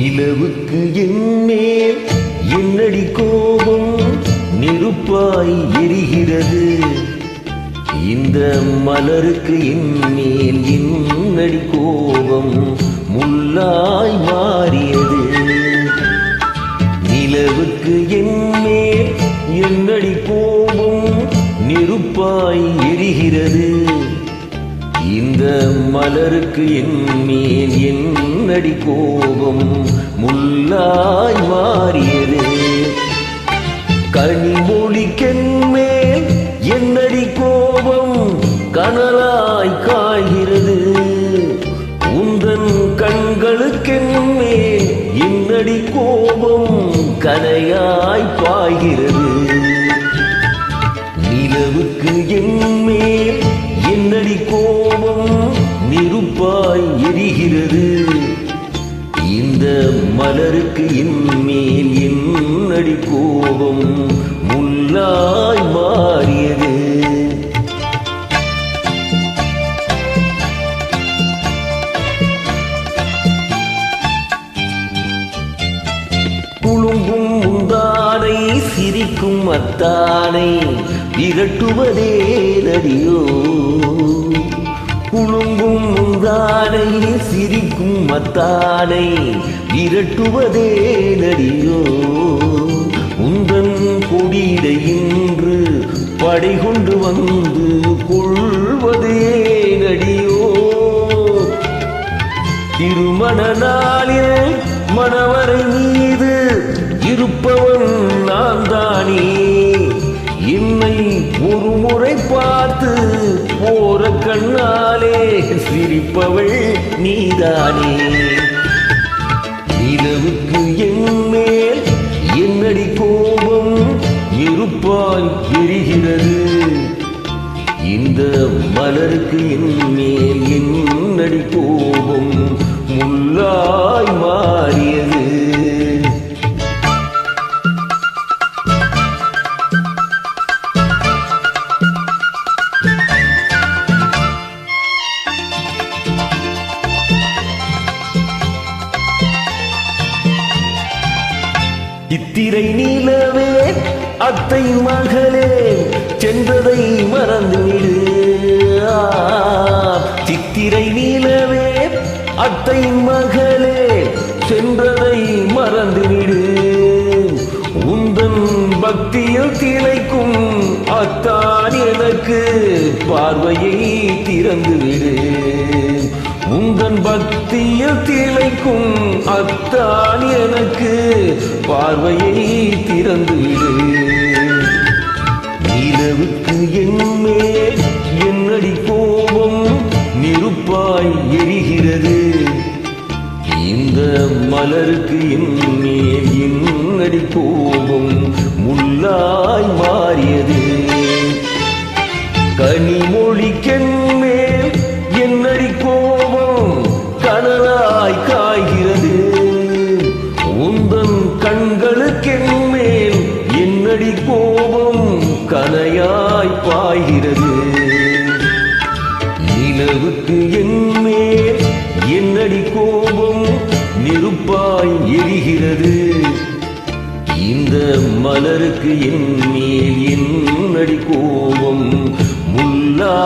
நிலவுக்கு என்மேல் என்னடி கோபம் நெருப்பாய் எரிகிறது. இந்த மலருக்கு என்மேல் என்னடி கோபம் முள்ளாய் மாறியது. நிலவுக்கு என்மேல் என்னடி கோபம் நெருப்பாய் எரிகிறது. இந்த மலருக்கு என்மேல் என்னடி கோபம் முள்ளாய் மாறியது. கனிமொழிக்கென்மேல் என்னடி கோபம் கனலாய் காய்கிறது. உந்தன் கண்களுக்கென்மேல் என்னடி கோபம் கனையாய் பாய்கிறது. நிலவுக்கு என்மேல் என்னடி கோபம் நெருப்பாய் எரிகிறது. இந்த மலருக்கு என்மேல் என்னடி கோபம் முள்ளாய் மாறியது. குலுங்கும் முந்தானை சிரிக்கும் அத்தானை விரட்டுவதே நடியோ. குலுங்கும் முந்தானை சிரிக்கும் அத்தானை விரட்டுவதே நடியோ. உந்தன் கொடியிடை இன்று படை கொண்டு வந்து கொள்வதே நடியோ. திருமண நாளில் மணவரை மீது இருப்பவன் நான் தானே. என்னை ஒரு முறை பார்த்து போற கண்ணாலே சிரிப்பவள் நீதானே. நிலவுக்கு என்மேல் என்னடி கோபம் நெருப்பாய் எரிகிறது. இந்த மலருக்கு என்மேல் என்னடி கோபம் முள்ளாய் மாறியது. சித்திரை நிலவே அத்தை மகளே சென்றதை மறந்துவிடு. சித்திரை நிலவே அத்தை மகளே சென்றதை மறந்துவிடு. உந்தன் பக்தியில் திளைக்கும் அத்தான் எனக்கு பார்வையை திறந்துவிடு. உந்தன் பக்தியில் திளைக்கும் அத்தான் எனக்கு பார்வையை திறந்துவிடு. நிலவுக்கு என்மேல் என்னடி கோபம் நெருப்பாய் எரிகிறது. இந்த மலருக்கு என்மேல் என்னடி கோபம் முள்ளாய் மாறியது. கனிமொழிக்கென்மேல் என்னடி கோபம் கனலாய் காய்கிறது. உந்தன் கண்களுக்கென்மேல் என்னடி கோபம் கனையாய் பாய்கிறது. நிலவுக்கு என்மேல் என்னடி கோபம் நெருப்பாய் எரிகிறது. இந்த மலருக்கு என்மேல் என்னடி கோபம் முள்ளா